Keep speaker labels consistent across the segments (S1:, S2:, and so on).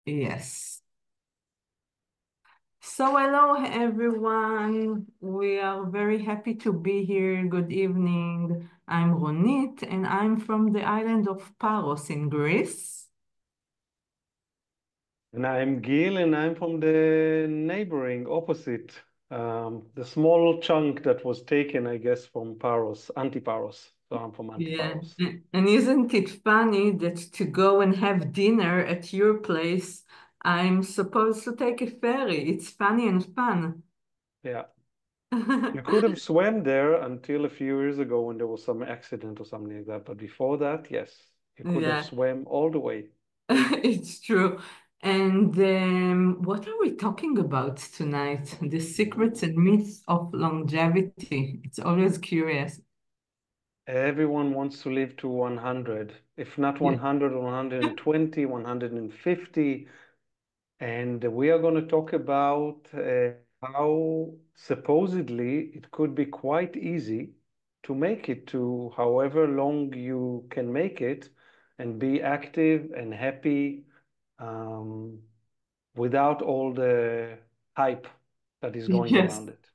S1: Yes. So hello everyone. We are very happy to be here. Good evening. I'm Ronit and I'm from the island of Paros in Greece.
S2: And I'm Gil, and I'm from the neighboring opposite, the small chunk that was taken, I guess, from Paros, Antiparos. So I'm from
S1: Yeah.
S2: Antiparos.
S1: And isn't it funny that to go and have dinner at your place, I'm supposed to take a ferry? It's funny and fun.
S2: Yeah. You could have swam there until a few years ago when there was some accident or something like that. But before that, yes, you could have
S1: Yeah.
S2: swam all the way.
S1: It's true. And what are we talking about tonight? The secrets
S2: Mm.
S1: and myths of longevity. It's always curious.
S2: Everyone wants to live to 100, if not
S1: Yeah.
S2: 100 or 120, 150. And we are going to talk about how supposedly it could be quite easy to make it to however long you can make it and be active and happy um, without all the hype that is going
S1: Yes.
S2: around it.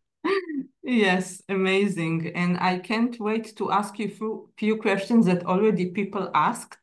S1: Yes, amazing. And I can't wait to ask you few questions that already people asked.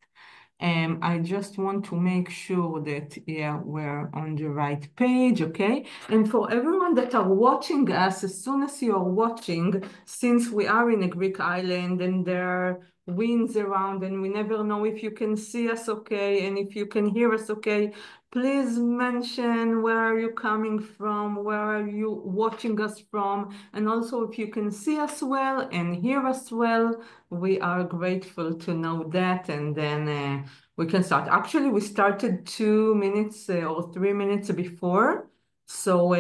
S1: I just want to make sure that, yeah, we're on the right page, okay? And for everyone that are watching us, as soon as you are watching, since we are in a Greek island and there are winds around and we never know if you can see us okay and if you can hear us okay, please mention where are you coming from, where are you watching us from, and also if you can see us well and hear us well. We are grateful to know that, and then we can start. Actually, we started 2 minutes or 3 minutes before. So,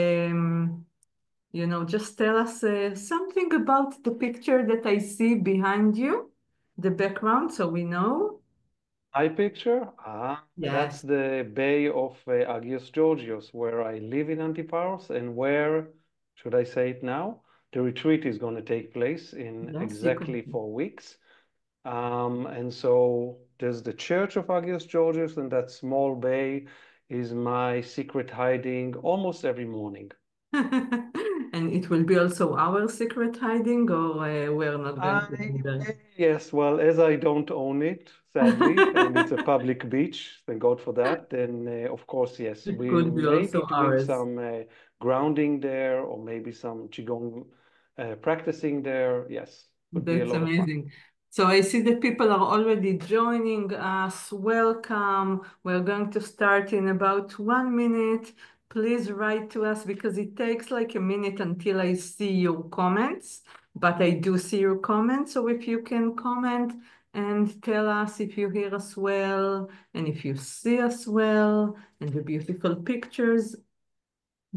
S1: just tell us something about the picture that I see behind you, the background, so we know.
S2: I picture, that's
S1: Yes,
S2: the bay of Agios Georgios, where I live in Antiparos and where, should I say it now, the retreat is going to take place in
S1: yes, you
S2: exactly
S1: can.
S2: 4 weeks. And so there's the Church of Agios Georgios, and that small bay is my secret hiding almost every morning.
S1: And it will be also our secret hiding, or we're not going to
S2: I,
S1: be there.
S2: yes, well, as I don't own it, sadly, and it's a public beach, thank God for that, then of course, yes,
S1: It
S2: we
S1: could be
S2: may
S1: also
S2: be doing
S1: ours.
S2: some grounding there or maybe some Qigong practicing there. Yes, would be a
S1: That's
S2: lot of fun.
S1: amazing. So I see that people are already joining us. Welcome. We're going to start in about 1 minute. Please write to us because it takes like a minute until I see your comments, but I do see your comments. So if you can comment and tell us if you hear us well and if you see us well and the beautiful pictures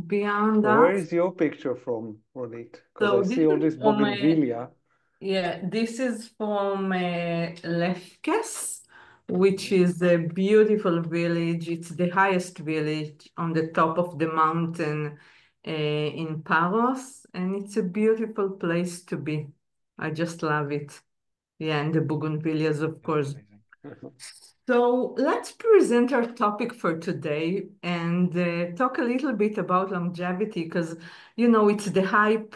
S1: beyond
S2: So where
S1: us.
S2: is your picture from, Ronit? Because I
S1: So this
S2: see all
S1: is
S2: this
S1: from
S2: bougainvillea.
S1: yeah, this is from Lefkes, which is a beautiful village. It's the highest village on the top of the mountain in Paros, and it's a beautiful place to be. I just love it. Yeah, and the bougainvilleas, of
S2: It's
S1: course.
S2: amazing.
S1: So let's present our topic for today and talk a little bit about longevity because, it's the hype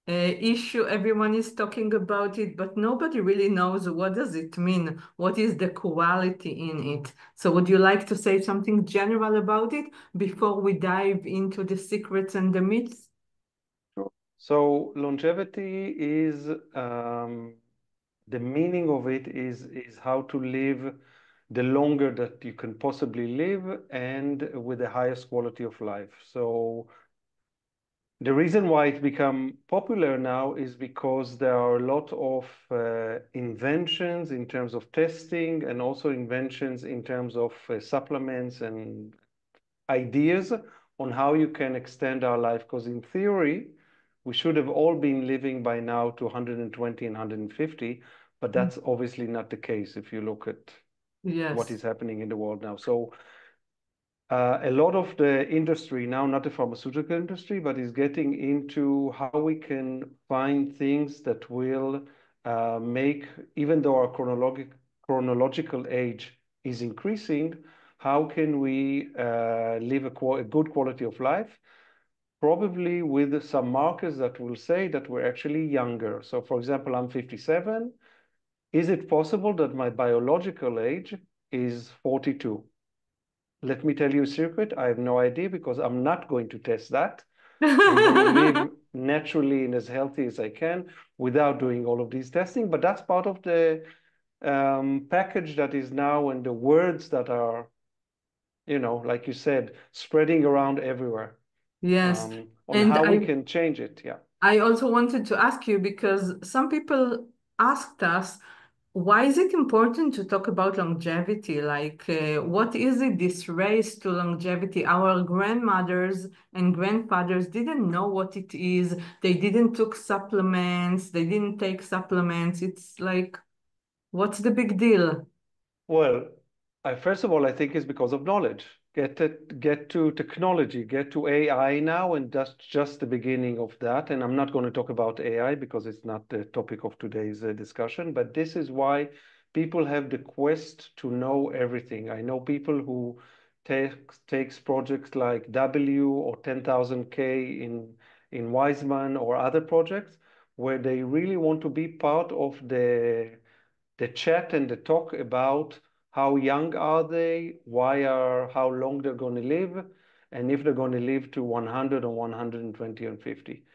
S1: issue. Everyone is talking about it, but nobody really knows what does it mean? What is the quality in it? So would you like to say something general about it before we dive into the secrets and the myths?
S2: Sure. So longevity is the meaning of it is how to live the longer that you can possibly live and with the highest quality of life. So the reason why it become popular now is because there are a lot of inventions in terms of testing and also inventions in terms of supplements and ideas on how you can extend our life. Because in theory, we should have all been living by now to 120 and 150, but that's obviously not the case if you look at what
S1: Yes.
S2: is happening in the world now. So a lot of the industry now, not the pharmaceutical industry, but is getting into how we can find things that will make, even though our chronological age is increasing, how can we live a good quality of life? Probably with some markers that will say that we're actually younger. So, for example, I'm 57. Is it possible that my biological age is 42? Let me tell you a secret. I have no idea because I'm not going to test that. I'm going to live naturally and as healthy as I can without doing all of these testing. But that's part of the package that is now and the words that are, like you said, spreading around everywhere
S1: Yes.
S2: on
S1: And
S2: how we can change it. Yeah.
S1: I also wanted to ask you because some people asked us, why is it important to talk about longevity? Like, what is it, this race to longevity? Our grandmothers and grandfathers didn't know what it is. They didn't took supplements. They didn't take supplements. It's like, what's the big deal?
S2: Well, first of all, I think it's because of knowledge. Get to technology, get to AI now, and that's just the beginning of that. And I'm not going to talk about AI because it's not the topic of today's discussion. But this is why people have the quest to know everything. I know people who takes projects like W or 10,000 K in Wiseman or other projects where they really want to be part of the chat and the talk about how young are they, how long they're going to live, and if they're going to live to 100 or 120 and 50.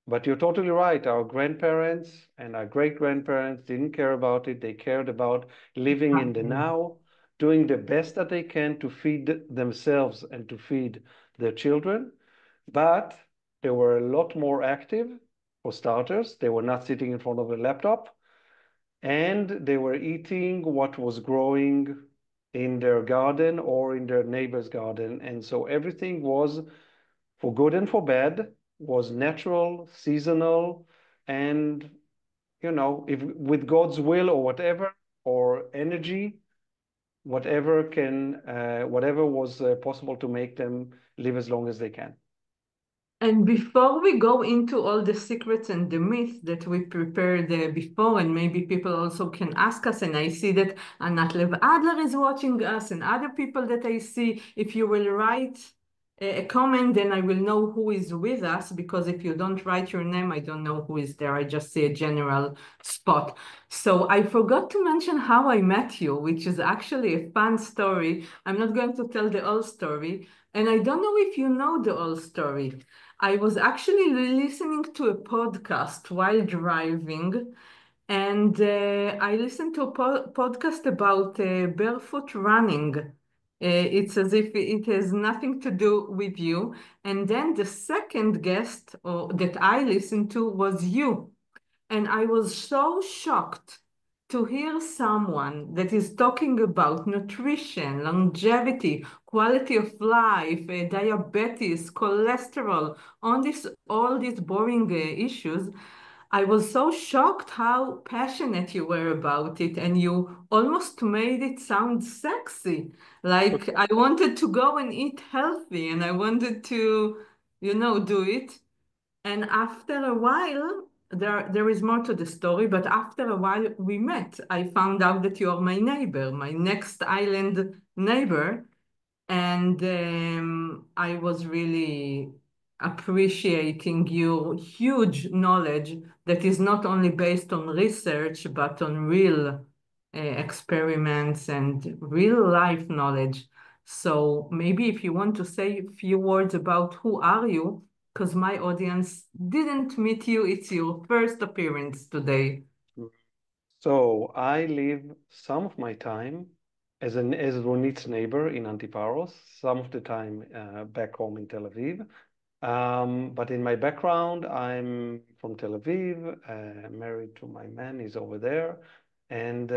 S2: But you're totally right. Our grandparents and our great grandparents didn't care about it. They cared about living in the
S1: Exactly.
S2: now, doing the best that they can to feed themselves and to feed their children. But they were a lot more active, for starters. They were not sitting in front of a laptop and they were eating what was growing in their garden or in their neighbor's garden. And so everything was, for good and for bad, was natural, seasonal, and if with God's will or whatever, or energy, whatever was possible to make them live as long as they can.
S1: And before we go into all the secrets and the myths that we prepared before, and maybe people also can ask us, and I see that Anat Lev Adler is watching us, and other people that I see, if you will write a comment, then I will know who is with us, because if you don't write your name, I don't know who is there. I just see a general spot. So I forgot to mention how I met you, which is actually a fun story. I'm not going to tell the whole story, and I don't know if you know the whole story. I was actually listening to a podcast while driving, and I listened to a podcast about barefoot running. It's as if it has nothing to do with you. And then the second guest that I listened to was you. And I was so shocked to hear someone that is talking about nutrition, longevity, quality of life, diabetes, cholesterol, on this all these boring issues. I was so shocked how passionate you were about it, and you almost made it sound sexy. Like I wanted to go and eat healthy, and I wanted to, do it. And after a while, there is more to the story, but after a while we met. I found out that you are my neighbor, my next island neighbor. And I was really appreciating your huge knowledge that is not only based on research, but on real experiments and real life knowledge. So maybe if you want to say a few words about who are you, because my audience didn't meet you, it's your first appearance today.
S2: So I live some of my time as Ronit's neighbor in Antiparos, some of the time back home in Tel Aviv. But in my background, I'm from Tel Aviv, married to my man, he's over there. And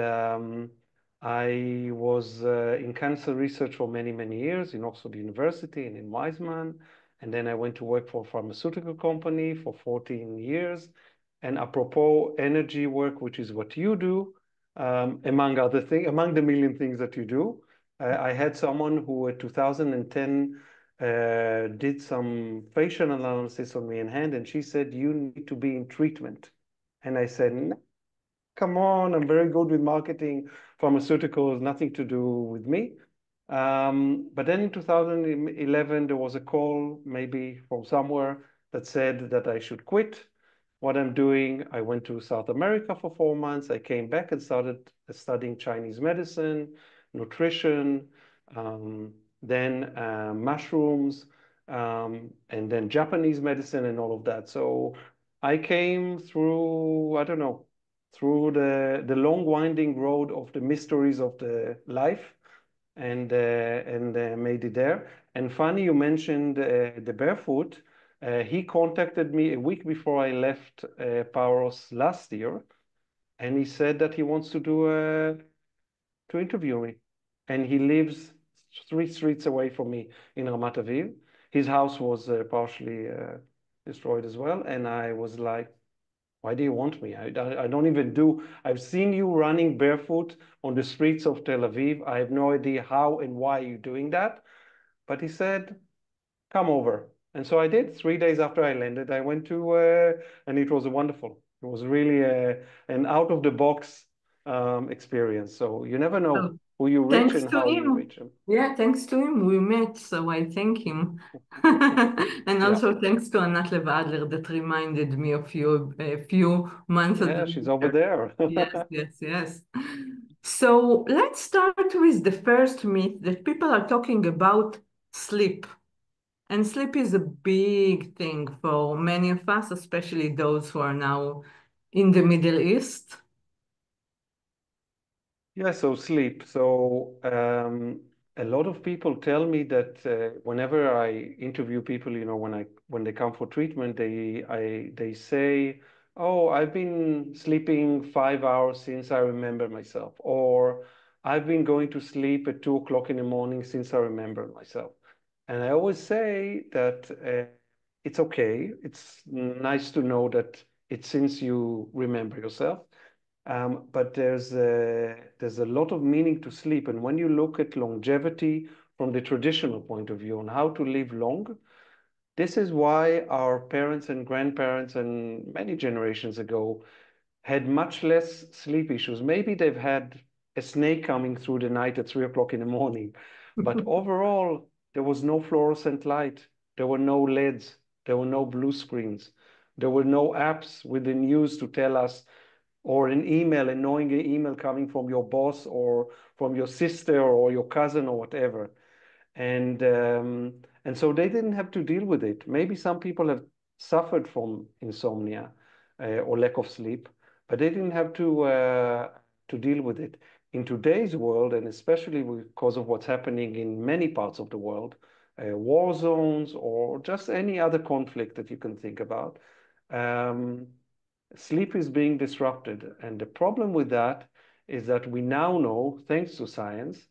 S2: I was in cancer research for many, many years in Oxford University and in Weizmann. And then I went to work for a pharmaceutical company for 14 years. And apropos energy work, which is what you do, among other things, among the million things that you do, I had someone who in 2010 did some facial analysis on me in hand, and she said, "You need to be in treatment." And I said, "No, come on, I'm very good with marketing, pharmaceuticals, nothing to do with me." But then in 2011, there was a call, maybe from somewhere, that said that I should quit what I'm doing. I went to South America for 4 months. I came back and started studying Chinese medicine, nutrition, then mushrooms, and then Japanese medicine and all of that. So I came through, I don't know, through the long winding road of the mysteries of the life and made it there. And funny, you mentioned the barefoot. He contacted me a week before I left Paros last year, and he said that he wants to interview me. And he lives 3 streets away from me in Ramat Aviv. His house was partially destroyed as well, and I was like, why do you want me? I don't even do. I've seen you running barefoot on the streets of Tel Aviv. I have no idea how and why you're doing that. But he said, come over. And so I did. 3 days after I landed, I went to, and it was wonderful. It was really an out of the box experience. So you never know
S1: So
S2: who you reach
S1: thanks
S2: and
S1: to
S2: how you
S1: him.
S2: reach them.
S1: Yeah, thanks to him we met, so I thank him. And
S2: Yeah.
S1: also thanks to Anat Levadler that reminded me of you a few months
S2: Yeah, she's over
S1: ago.
S2: there.
S1: Yes, yes, yes. So let's start with the first myth that people are talking about sleep. And sleep is a big thing for many of us, especially those who are now in the Middle East.
S2: Yeah, so sleep. So a lot of people tell me that whenever I interview people, when they come for treatment, they say, "Oh, I've been sleeping 5 hours since I remember myself," or "I've been going to sleep at 2 o'clock in the morning since I remember myself." And I always say that it's okay. It's nice to know that it's since you remember yourself. But there's a lot of meaning to sleep. And when you look at longevity from the traditional point of view on how to live long, this is why our parents and grandparents and many generations ago had much less sleep issues. Maybe they've had a snake coming through the night at 3 o'clock in the morning, but overall, there was no fluorescent light. There were no LEDs. There were no blue screens. There were no apps with the news to tell us, or an email, annoying email coming from your boss or from your sister or your cousin or whatever. And so they didn't have to deal with it. Maybe some people have suffered from insomnia or lack of sleep, but they didn't have to deal with it. In today's world, and especially because of what's happening in many parts of the world, war zones or just any other conflict that you can think about, um, sleep is being disrupted. And the problem with that is that we now know, thanks to science,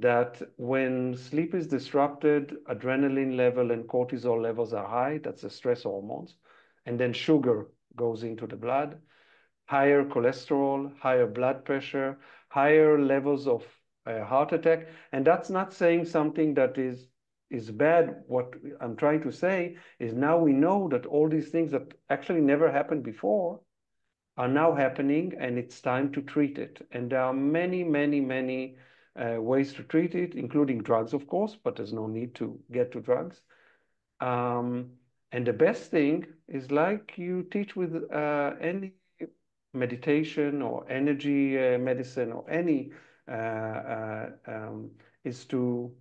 S2: that when sleep is disrupted, adrenaline level and cortisol levels are high. That's the stress hormones. And then sugar goes into the blood, higher cholesterol, higher blood pressure, higher levels of heart attack. And that's not saying something that is bad. What I'm trying to say is now we know that all these things that actually never happened before are now happening, and it's time to treat it. And there are many, many, many ways to treat it, including drugs, of course, but there's no need to get to drugs. Um, and the best thing is, like you teach with any meditation or energy medicine or any, is to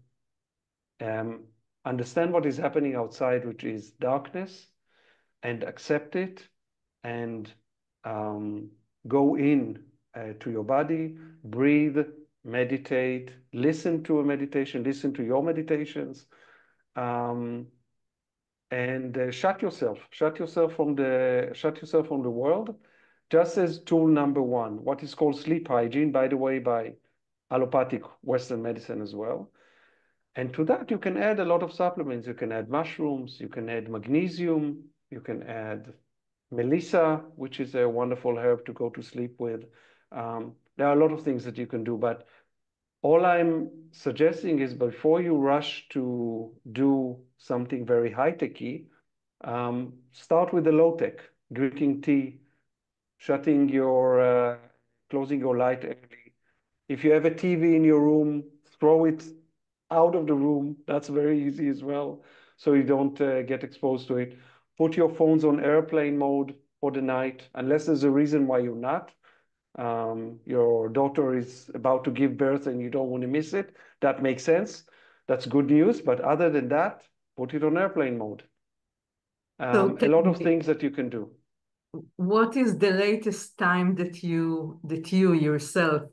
S2: um, understand what is happening outside, which is darkness, and accept it and um, go in to your body, breathe, meditate, listen to a meditation, listen to your meditations, um, and shut yourself from the world. Just as tool number one, what is called sleep hygiene, by the way, by allopathic Western medicine as well. And to that, you can add a lot of supplements. You can add mushrooms, you can add magnesium, you can add Melissa, which is a wonderful herb to go to sleep with. There are a lot of things that you can do, but all I'm suggesting is before you rush to do something very high-techy, start with the low-tech, drinking tea, shutting closing your light early. If you have a TV in your room, throw it out of the room. That's very easy as well. So you don't get exposed to it. Put your phones on airplane mode for the night, unless there's a reason why you're not. Your daughter is about to give birth and you don't want to miss it. That makes sense. That's good news. But other than that, put it on airplane mode.
S1: So
S2: A
S1: tell
S2: lot of
S1: me,
S2: things that you can do.
S1: what is the latest time that you yourself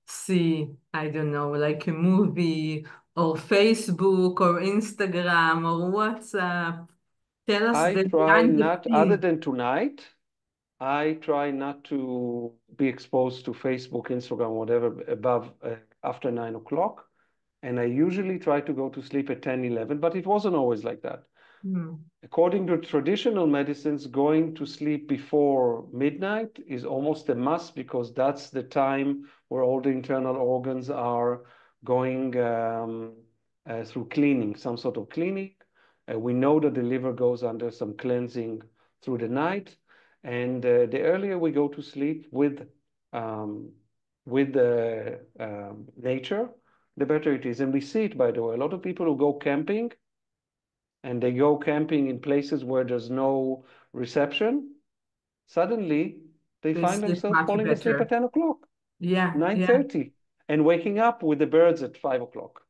S1: see, I don't know, like a movie or Facebook or Instagram or WhatsApp? Tell us
S2: I
S1: the
S2: try
S1: behind the
S2: not, other
S1: scenes.
S2: than tonight, I try not to be exposed to Facebook, Instagram, whatever, above after 9 o'clock. And I usually try to go to sleep at 10, 11, but it wasn't always like that.
S1: Hmm.
S2: According to traditional medicines, going to sleep before midnight is almost a must because that's the time where all the internal organs are going through cleaning, some sort of cleaning. We know that the liver goes under some cleansing through the night, and the earlier we go to sleep um, with the nature, the better it is. And we see it, by the way. A lot of people who go camping and they go camping in places where there's no reception, suddenly they
S1: They
S2: find
S1: sleep
S2: themselves
S1: much
S2: falling asleep at
S1: better.
S2: 10 o'clock,
S1: Yeah, yeah.
S2: 9:30, and waking up with the birds at 5 o'clock.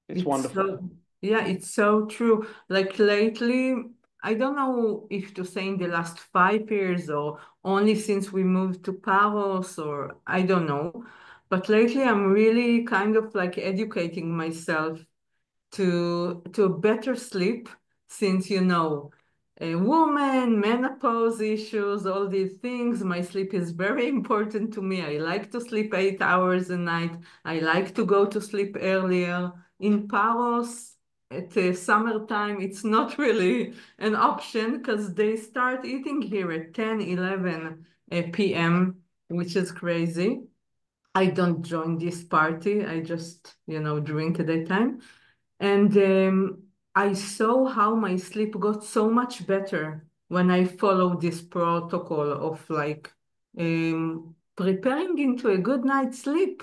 S2: It's
S1: It's
S2: wonderful.
S1: so, yeah, it's so true. Like lately, I don't know if to say in the last 5 years or only since we moved to Paros or I don't know. But lately, I'm really kind of like educating myself to better sleep since a woman, menopause issues, all these things. My sleep is very important to me. I like to sleep 8 hours a night. I like to go to sleep earlier. In Paros, at summertime, it's not really an option because they start eating here at 10, 11 p.m., which is crazy. I don't join this party. I just, drink at that time. And I saw how my sleep got so much better when I followed this protocol of like preparing into a good night's sleep.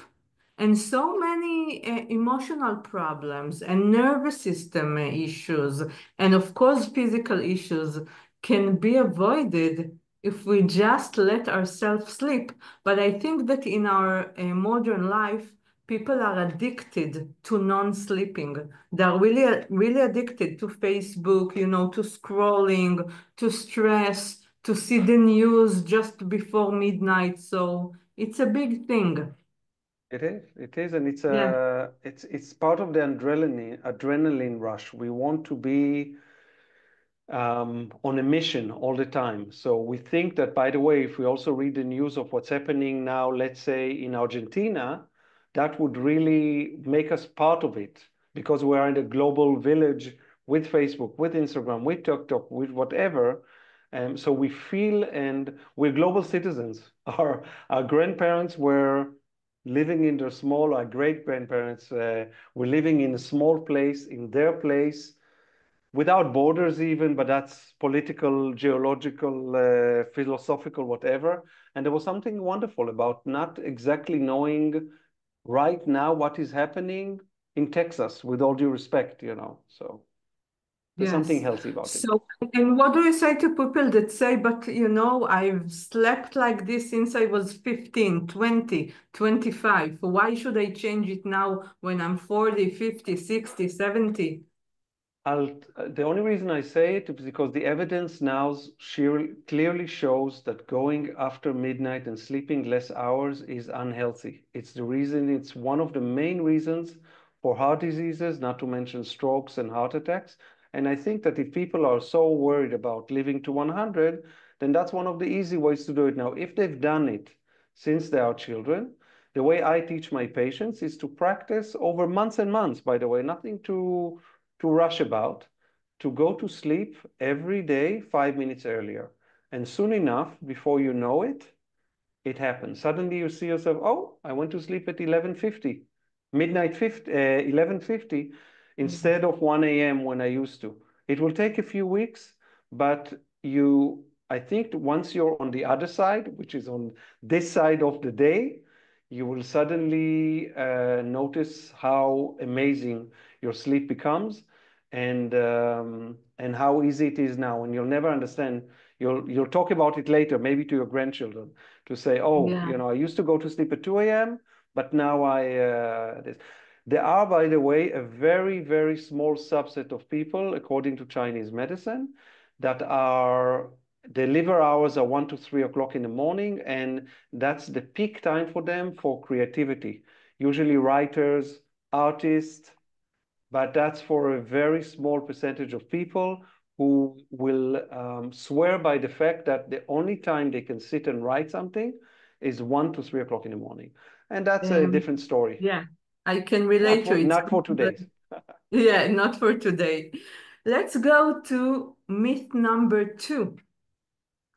S1: And so many emotional problems and nervous system issues, and of course, physical issues can be avoided if we just let ourselves sleep. But I think that in our modern life, people are addicted to non-sleeping. They're really, really addicted to Facebook, to scrolling, to stress, to see the news just before midnight. So it's a big thing.
S2: It is, and
S1: Yeah.
S2: it's part of the adrenaline rush. We want to be on a mission all the time. So we think that, by the way, if we also read the news of what's happening now, let's say in Argentina, that would really make us part of it because we are in a global village with Facebook, with Instagram, with TikTok, with whatever. So we feel, and we're global citizens. Our grandparents were living in their small, our great grandparents were living in a small place, in their place without borders even, but that's political, geological, philosophical, whatever. And there was something wonderful about not exactly knowing right now what is happening in Texas, with all due respect. So there's something
S1: Yes.
S2: healthy about it.
S1: So, and what do you say to people that say, but I've slept like this since I was 15, 20, 25. Why should I change it now when I'm 40, 50, 60, 70?
S2: The only reason I say it is because the evidence now clearly shows that going after midnight and sleeping less hours is unhealthy. It's one of the main reasons for heart diseases, not to mention strokes and heart attacks. And I think that if people are so worried about living to 100, then that's one of the easy ways to do it now. If they've done it since they are children, the way I teach my patients is to practice over months and months, by the way, nothing to rush about, to go to sleep every day 5 minutes earlier. And soon enough, before you know it, it happens. Suddenly you see yourself, oh, I went to sleep at 11:50, midnight 50, 11:50 instead of 1 a.m. when I used to. It will take a few weeks, but I think once you're on the other side, which is on this side of the day, you will suddenly notice how amazing your sleep becomes, and how easy it is now. And you'll never understand. You'll talk about it later, maybe to your grandchildren, to say, "Oh,
S1: Yeah.
S2: I used to go to sleep at 2 a.m., but now I this." There are, by the way, a very, very small subset of people, according to Chinese medicine, that are the liver hours are 1 to 3 o'clock in the morning, and that's the peak time for them for creativity. Usually writers, artists, but that's for a very small percentage of people who will swear by the fact that the only time they can sit and write something is 1 to 3 o'clock in the morning. And that's a
S1: Um,
S2: different story.
S1: yeah, I can
S2: Not
S1: relate to
S2: for
S1: it.
S2: not for today's.
S1: Yeah, not for today. Let's go to myth number two.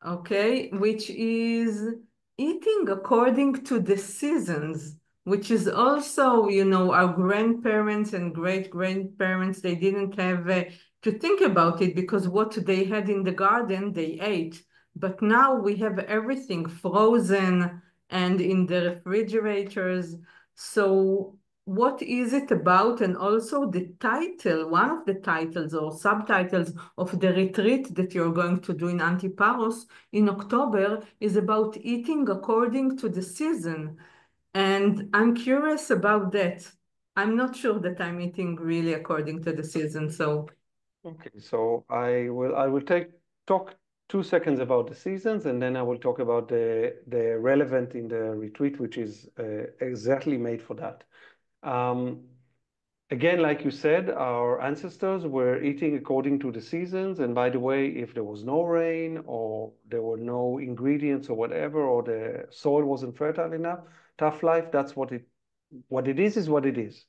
S1: Okay, which is eating according to the seasons, which is also, our grandparents and great-grandparents, they didn't have to think about it because what they had in the garden, they ate. But now we have everything frozen and in the refrigerators. So what is it about? And also the title, one of the titles or subtitles of the retreat that you're going to do in Antiparos in October is about eating according to the season. And I'm curious about that. I'm not sure that I'm eating really according to the season. So,
S2: Okay, so I will talk 2 seconds about the seasons, and then I will talk about the relevant in the retreat, which is exactly made for that. Um, Again, like you said, our ancestors were eating according to the seasons. And by the way, if there was no rain or there were no ingredients or whatever, or the soil wasn't fertile enough, tough life, that's what it is what it is.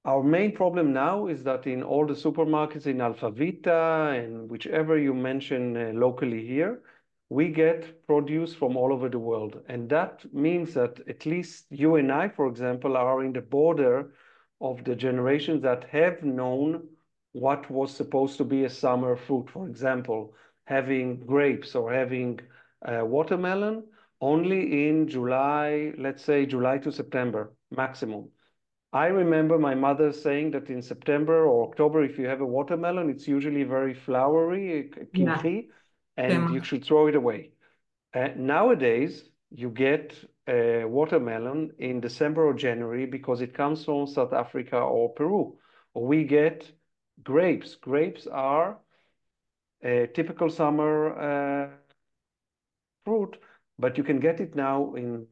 S2: Our main problem now is that in all the supermarkets in Alphavita and whichever you mention locally here, we get produce from all over the world. And that means that at least you and I, for example, are in the border of the generations that have known what was supposed to be a summer fruit. For example, having grapes or having watermelon only in July, let's say July to September maximum. I remember my mother saying that in September or October, if you have a watermelon, it's usually very flowery,
S1: yeah,
S2: kimchi, and you
S1: Kema.
S2: should throw it away. Nowadays, you get a watermelon in December or January because it comes from South Africa or Peru. Or we get grapes. Grapes are a typical summer fruit, but you can get it now in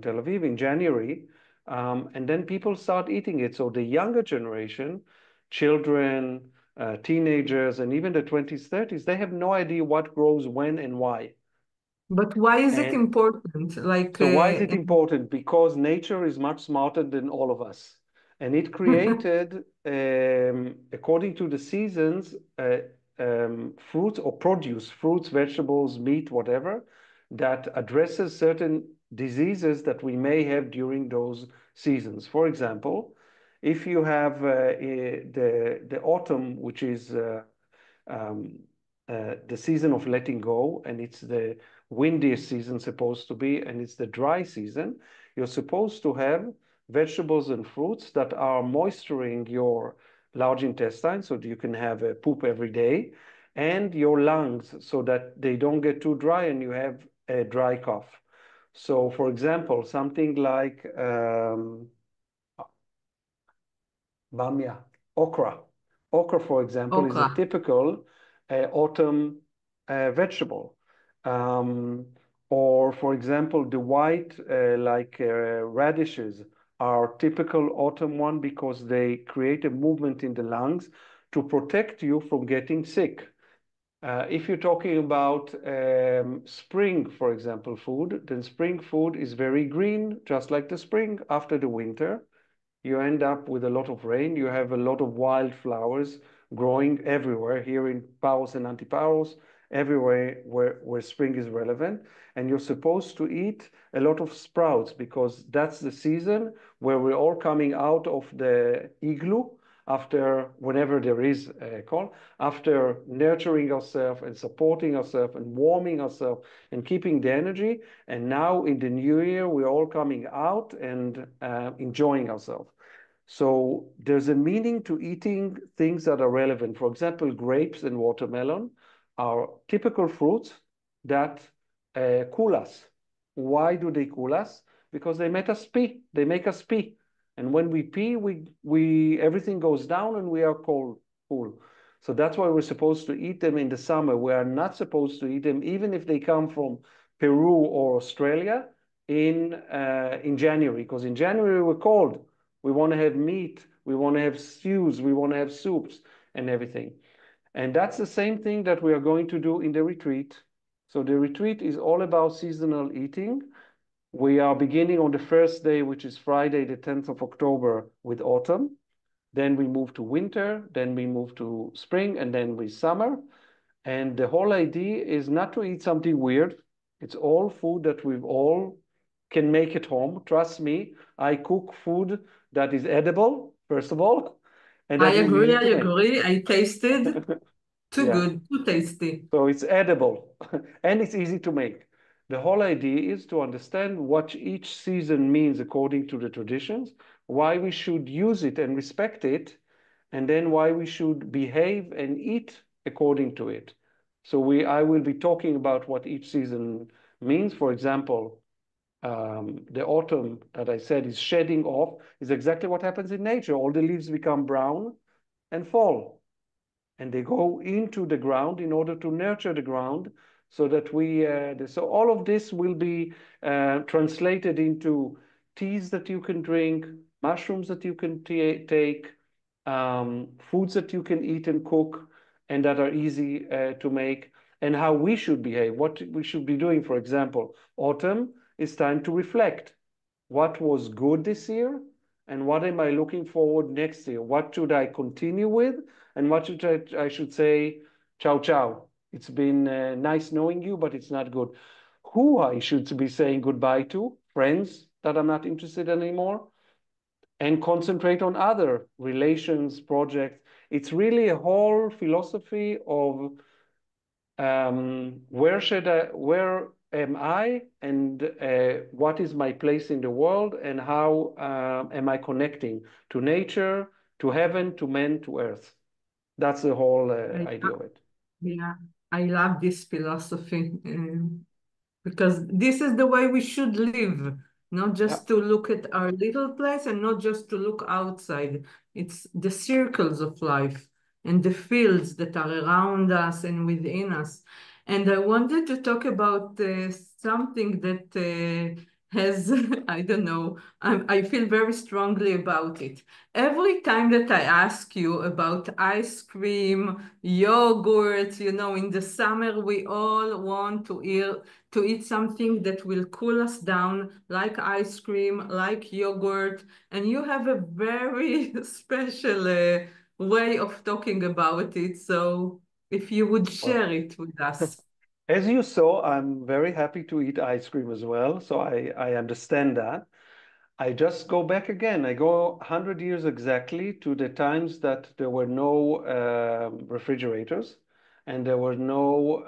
S2: Tel Aviv in January, and then people start eating it. So the younger generation, children, teenagers, and even the 20s, 30s, they have no idea what grows when and why.
S1: But why is it
S2: And
S1: important? Like,
S2: so why is it important? Because nature is much smarter than all of us. And it created, according to the seasons, fruits or produce, fruits, vegetables, meat, whatever, that addresses certain diseases that we may have during those seasons. For example, if you have the autumn, which is um, the season of letting go, and it's the windiest season supposed to be, and it's the dry season, you're supposed to have vegetables and fruits that are moisturing your large intestine so that you can have a poop every day, and your lungs so that they don't get too dry and you have a dry cough. So, for example, something like bamia, okra. Okra, for example, is a
S1: okra.
S2: typical autumn vegetable. Um, or, for example, the white, radishes, are typical autumn one because they create a movement in the lungs to protect you from getting sick. If you're talking about spring, for example, food, then spring food is very green, just like the spring after the winter. You end up with a lot of rain. You have a lot of wildflowers growing everywhere here in Paros and Antiparos, everywhere where spring is relevant. And you're supposed to eat a lot of sprouts because that's the season where we're all coming out of the igloo, after whenever there is a call, after nurturing ourselves and supporting ourselves and warming ourselves and keeping the energy. And now in the new year, we're all coming out and enjoying ourselves. So there's a meaning to eating things that are relevant. For example, grapes and watermelon are typical fruits that cool us. Why do they cool us? Because they make us pee. They make us pee. And when we pee, we everything goes down and we are cool. So that's why we're supposed to eat them in the summer. We are not supposed to eat them, even if they come from Peru or Australia, in January, because in January we're cold. We want to have meat. We want to have stews. We want to have soups and everything. And that's the same thing that we are going to do in the retreat. So the retreat is all about seasonal eating. We are beginning on the first day, which is Friday, the 10th of October, with autumn. Then we move to winter, then we move to spring, and then we summer. And the whole idea is not to eat something weird. It's all food that we've all can make at home. Trust me, I cook food that is edible, first of all, and
S1: I
S2: that is
S1: agree,
S2: easy
S1: I
S2: to make.
S1: agree. I tasted. Too
S2: Yeah.
S1: good, too tasty.
S2: So it's edible and it's easy to make. The whole idea is to understand what each season means according to the traditions, why we should use it and respect it, and then why we should behave and eat according to it. So I will be talking about what each season means. For example, the autumn that I said is shedding off is exactly what happens in nature. All the leaves become brown and fall, and they go into the ground in order to nurture the ground so that so all of this will be translated into teas that you can drink, mushrooms that you can take, foods that you can eat and cook and that are easy to make, and how we should behave, what we should be doing. For example, autumn is time to reflect. What was good this year? And what am I looking forward next year? What should I continue with? And what I should say, ciao, ciao. It's been nice knowing you, but it's not good. Who I should be saying goodbye to? Friends that I'm not interested in anymore, and concentrate on other relations, projects. It's really a whole philosophy of where am I, and what is my place in the world, and how am I connecting to nature, to heaven, to men, to earth. That's the whole
S1: I,
S2: idea of it.
S1: yeah, I love this philosophy. Because this is the way we should live, not
S2: Yeah.
S1: just to look at our little place and not just to look outside. It's the circles of life and the fields that are around us and within us. And I wanted to talk about something that has, I don't know, I feel very strongly about it. Every time that I ask you about ice cream, yogurt, in the summer, we all want to eat something that will cool us down, like ice cream, like yogurt. And you have a very special way of talking about it. So if you would
S2: Well,
S1: share it with us.
S2: as you saw, I'm very happy to eat ice cream as well. So I understand that. I just go back again. I go 100 years exactly to the times that there were no refrigerators, and there were no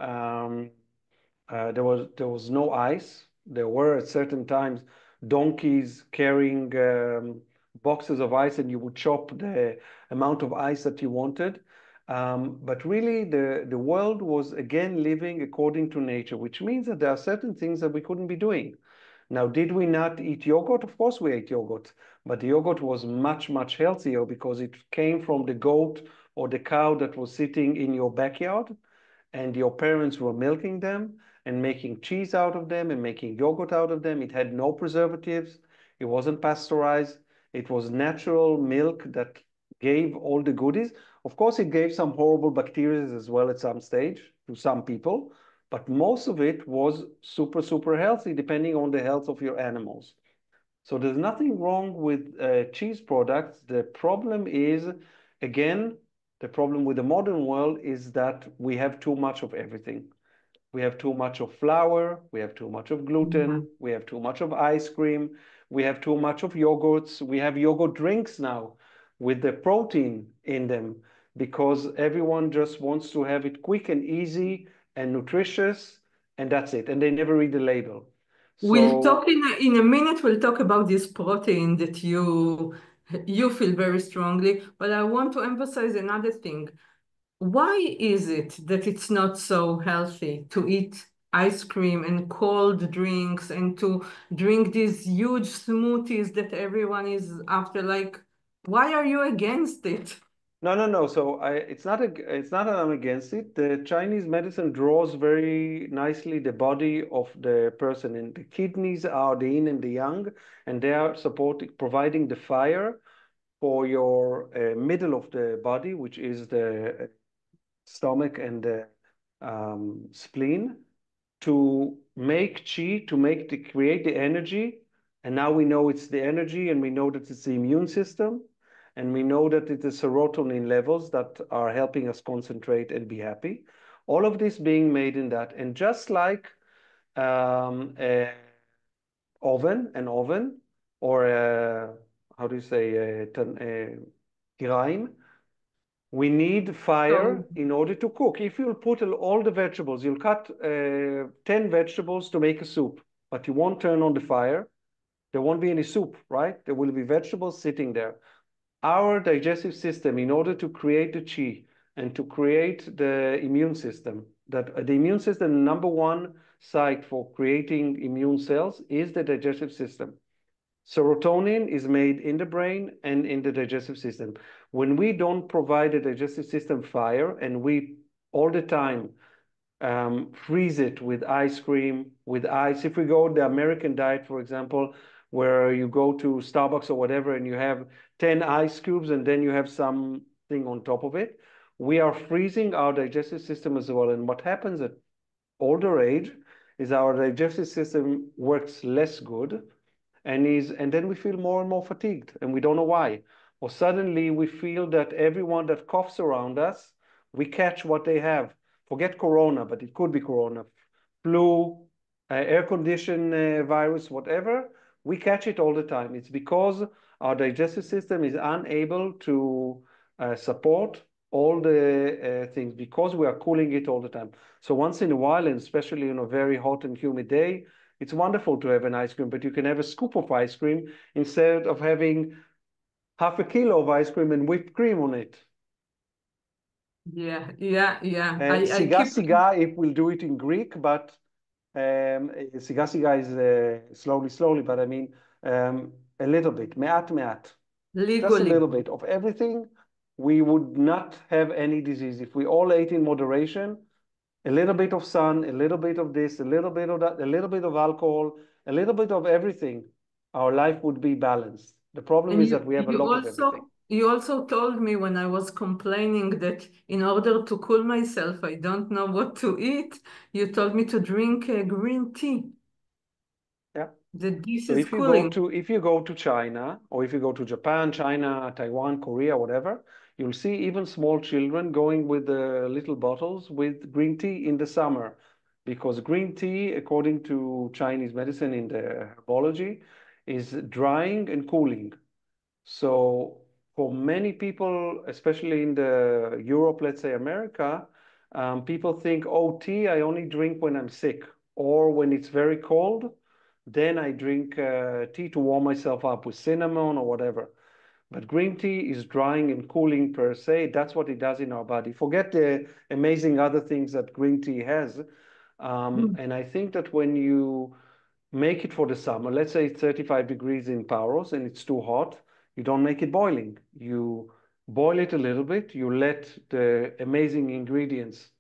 S2: there was no ice. There were at certain times donkeys carrying boxes of ice, and you would chop the amount of ice that you wanted. But really, the world was again living according to nature, which means that there are certain things that we couldn't be doing. Now, did we not eat yogurt? Of course, we ate yogurt, but the yogurt was much, much healthier because it came from the goat or the cow that was sitting in your backyard, and your parents were milking them and making cheese out of them and making yogurt out of them. It had no preservatives. It wasn't pasteurized. It was natural milk that gave all the goodies. Of course, it gave some horrible bacteria as well at some stage to some people, but most of it was super, super healthy, depending on the health of your animals. So there's nothing wrong with cheese products. The problem is, again, the problem with the modern world is that we have too much of everything. We have too much of flour, we have too much of
S1: Yeah.
S2: gluten, we have too much of ice cream, we have too much of yogurts, we have yogurt drinks now. with the protein in them because everyone just wants to have it quick and easy and nutritious, and that's it. And they never read the label.
S1: We'll
S2: So
S1: talk in a minute, we'll talk about this protein that you feel very strongly, but I want to emphasize another thing. Why is it that it's not so healthy to eat ice cream and cold drinks and to drink these huge smoothies that everyone is after? Like, why are you against it?
S2: no, no, no. So it's not that I'm against it. The Chinese medicine draws very nicely the body of the person, and the kidneys are the yin and the yang, and they are supporting, providing the fire for your middle of the body, which is the stomach and the spleen, to make chi, to create the energy. And now we know it's the energy, and we know that it's the immune system, and we know that it's the serotonin levels that are helping us concentrate and be happy. All of this being made in that, and just like a an oven, or how do you say, a grime, we need fire
S1: So,
S2: in order to cook. If you'll put all the vegetables, you'll cut 10 vegetables to make a soup, but you won't turn on the fire, there won't be any soup, right? There will be vegetables sitting there. Our digestive system, in order to create the chi and to create the immune system, that the immune system, number one site for creating immune cells is the digestive system. Serotonin is made in the brain and in the digestive system. When we don't provide the digestive system fire and we all the time freeze it with ice cream, with ice. If we go the American diet, for example, where you go to Starbucks or whatever and you have 10 ice cubes and then you have something on top of it, we are freezing our digestive system as well. And what happens at older age is our digestive system works less good, and then we feel more and more fatigued and we don't know why. Or suddenly we feel that everyone that coughs around us, we catch what they have. Forget corona, but it could be corona, flu, air condition virus, whatever. We catch it all the time. It's because our digestive system is unable to support all the things because we are cooling it all the time. So once in a while, and especially on a very hot and humid day, it's wonderful to have an ice cream, but you can have a scoop of ice cream instead of having half a kilo of ice cream and whipped cream on it.
S1: yeah, yeah, yeah. I
S2: Siga
S1: keep,
S2: siga, if we'll do it in Greek, but siga siga is slowly, slowly, but I mean a little bit, me'at me'at, just a
S1: legally.
S2: little bit of everything. We would not have any disease if we all ate in moderation. A little bit of sun, a little bit of this, a little bit of that, a little bit of alcohol, a little bit of everything, our life would be balanced. The problem
S1: And
S2: is that we have a lot of everything.
S1: you also told me when I was complaining that in order to cool myself, I don't know what to eat. You told me to drink green tea,
S2: Yeah.
S1: that this
S2: So
S1: is cooling.
S2: if you go to China, or if you go to Japan, China, Taiwan, Korea, whatever, you'll see even small children going with the little bottles with green tea in the summer, because green tea, according to Chinese medicine in the herbology, is drying and cooling. So for many people, especially in the Europe, let's say America, people think, oh, tea I only drink when I'm sick or when it's very cold. Then I drink tea to warm myself up with cinnamon or whatever. But green tea is drying and cooling per se. That's what it does in our body. Forget the amazing other things that green tea has.
S1: Mm.
S2: And I think that when you make it for the summer, let's say it's 35 degrees in Paros and it's too hot, you don't make it boiling. You boil it a little bit, you let the amazing ingredients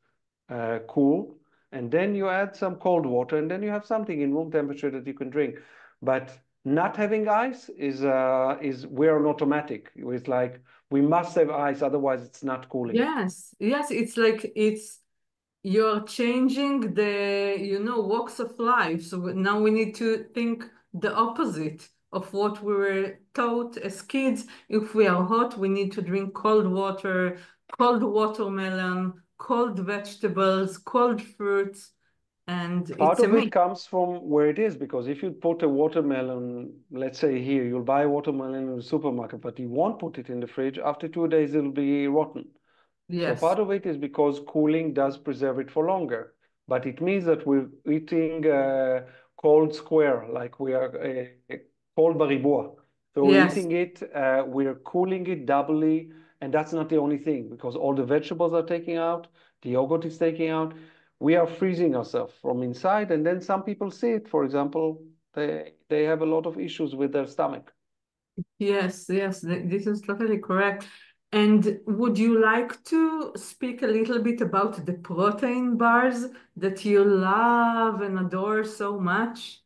S2: cool, and then you add some cold water, and then you have something in room temperature that you can drink. But not having ice is we're an automatic. It's like we must have ice, otherwise it's not cooling.
S1: Yes, yes, it's like you're changing walks of life. So now we need to think the opposite of what we were taught as kids. If we are hot, we need to drink cold water, cold watermelon, cold vegetables, cold fruits. And
S2: Part
S1: it's
S2: of it
S1: amazing.
S2: comes from where it is, because if you put a watermelon, let's say here, you'll buy a watermelon in the supermarket, but you won't put it in the fridge. After 2 days, it'll be rotten. So
S1: Yes.
S2: part of it is because cooling does preserve it for longer, but it means that we're eating cold square, like we are cold baribua. So we're
S1: Yes.
S2: eating it, we're cooling it doubly, and that's not the only thing, because all the vegetables are taking out, the yogurt is taking out. We are freezing ourselves from inside, and then some people see it. For example, they have a lot of issues with their stomach.
S1: Yes, yes, this is totally correct. And would you like to speak a little bit about the protein bars that you love and adore so much?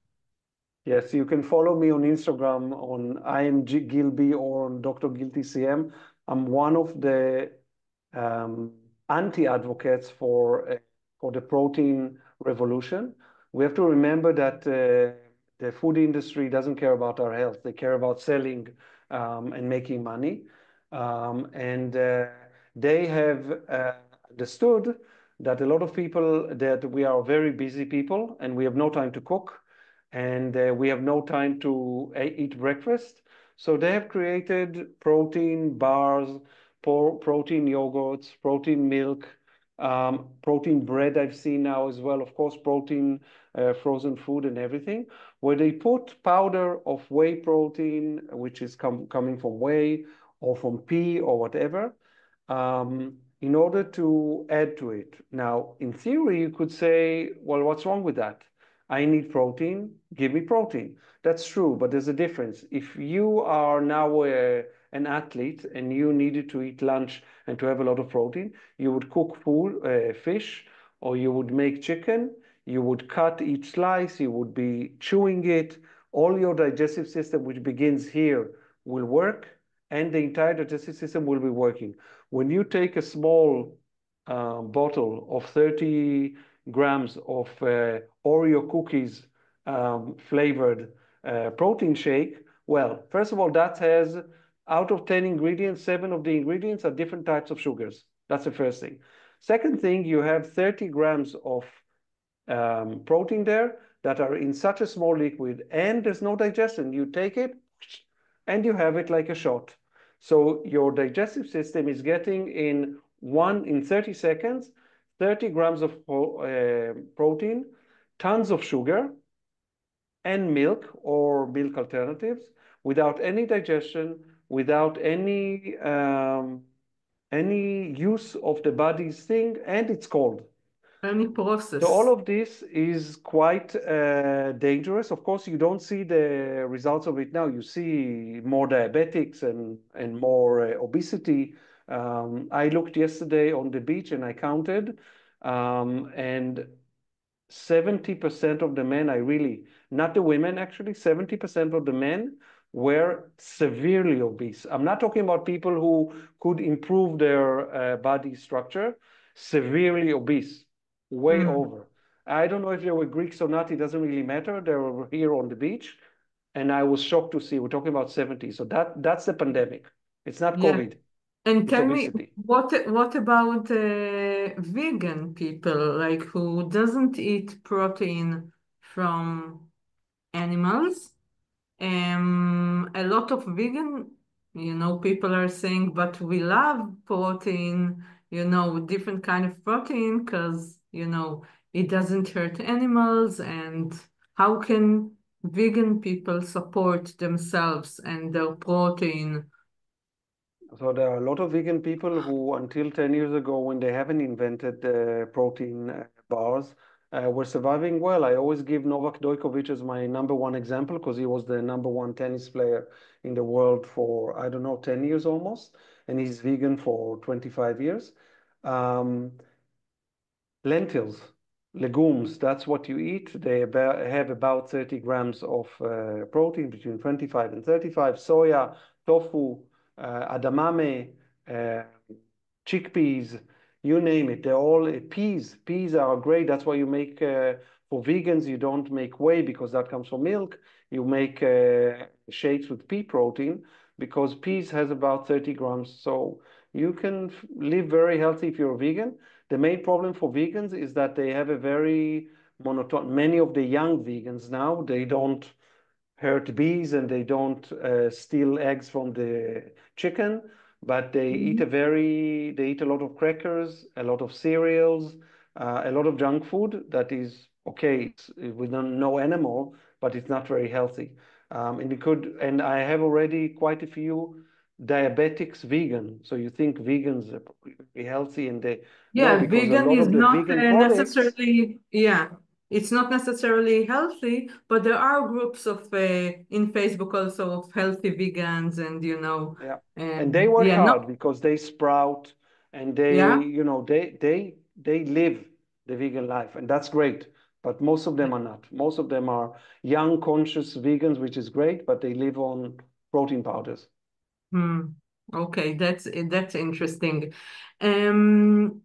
S2: Yes, you can follow me on Instagram on IMG Gilby or on Dr. Guilty CM. I'm one of the um, anti-advocates for the protein revolution. We have to remember that the food industry doesn't care about our health. They care about selling and making money. And they have understood that a lot of people, that we are very busy people and we have no time to cook and we have no time to eat breakfast. So they have created protein bars, protein yogurts, protein milk, protein bread I've seen now as well, of course, protein frozen food and everything, where they put powder of whey protein, which is coming from whey or from pea or whatever, in order to add to it. Now, in theory, you could say, well, what's wrong with that? I need protein, give me protein. That's true, but there's a difference. If you are now an athlete and you needed to eat lunch and to have a lot of protein, you would cook food, fish, or you would make chicken, you would cut each slice, you would be chewing it. All your digestive system, which begins here, will work, and the entire digestive system will be working. When you take a small bottle of 30 grams of Oreo cookies flavored protein shake, well, first of all, that has out of 10 ingredients, 7 of the ingredients are different types of sugars. That's the first thing. Second thing, you have 30 grams of protein there that are in such a small liquid, and there's no digestion. You take it and you have it like a shot. So your digestive system is getting in 30 seconds, 30 grams of protein, tons of sugar, and milk or milk alternatives without any digestion, without any use of the body's thing, and it's cold.
S1: Any
S2: So all
S1: process.
S2: of this is quite dangerous. Of course, you don't see the results of it now. You see more diabetics and more obesity. I looked yesterday on the beach and I counted, and 70% of the men, not the women actually, 70% of the men were severely obese. I'm not talking about people who could improve their body structure, severely obese, way
S1: Mm,
S2: over. I don't know if they were Greeks or not, it doesn't really matter. They were here on the beach, and I was shocked to see, we're talking about 70. So that's the pandemic. It's not
S1: yeah.
S2: COVID,
S1: And
S2: it's
S1: tell me,
S2: obesity.
S1: what about vegan people, like who doesn't eat protein from animals? A lot of vegan, people are saying, but we love protein, different kind of protein because, it doesn't hurt animals. And how can vegan people support themselves and their protein?
S2: So there are a lot of vegan people who, until 10 years ago, when they haven't invented protein bars, were surviving well. I always give Novak Djokovic as my number one example because he was the number one tennis player in the world for, I don't know, 10 years almost, and he's vegan for 25 years. Um, Lentils, legumes, that's what you eat. They have about 30 grams of protein, between 25 and 35. Soya, tofu, edamame, uh, chickpeas, you name it. They're all peas. Peas are great. That's why you make, for vegans, you don't make whey because that comes from milk. You make shakes with pea protein because peas has about 30 grams. So you can live very healthy if you're a vegan. The main problem for vegans is that they have a very, monoton. Many of the young vegans now, they don't hurt bees and they don't steal eggs from the chicken, but they eat
S1: Mhm.
S2: they eat a lot of crackers, a lot of cereals, a lot of junk food that is okay. It's with no animal, but it's not very healthy. And I have already quite a few diabetics vegan. So you think vegans are be healthy and they no,
S1: Yeah,
S2: because a
S1: vegan
S2: lot
S1: is
S2: of the
S1: not
S2: vegan products,
S1: necessarily, yeah, it's not necessarily healthy, but there are groups of in Facebook also of healthy vegans and
S2: yeah, and they work
S1: yeah,
S2: hard
S1: no,
S2: because they sprout and they,
S1: yeah.
S2: you know, they live the vegan life, and that's great. But most of them are not. Most of them are young, conscious vegans, which is great, but they live on protein powders.
S1: Hmm. Okay, that's interesting. Um,